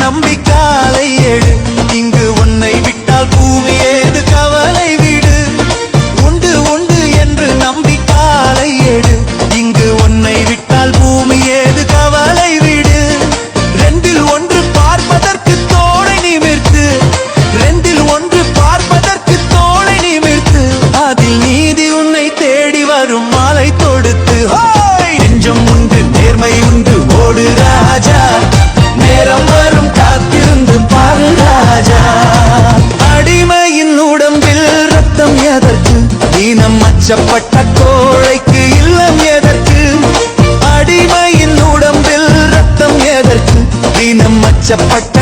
நம்பிக்காலை ஏடு இங்கு உன்னை விட்டால் பூமி ஏது கவலை விடு உண்டு உண்டு என்று நம்பிக்காலை ஏடு இங்கு உன்னை விட்டால் பூமி ஏது கவலை விடு ரெண்டில் ஒன்று பார்ப்பதற்கு தோளை நிமிர்த்து ரெண்டில் ஒன்று பார்ப்பதற்கு தோளை நிமிர்த்து அதில் நீதி உன்னை தேடி வரும் மாலை தொடுத்து நெஞ்சம் உண்டு நேர்மை உண்டு ஓடு ராஜா நேரம் வரும் காத்திருந்து பாரு ராஜா அடிமையின் உடம்பில் ரத்தம் எதற்கு இனம் அச்சப்பட்ட கோழைக்கு இல்லம் எதற்கு அடிமையின் உடம்பில் ரத்தம் எதற்கு இனம் அச்சப்பட்ட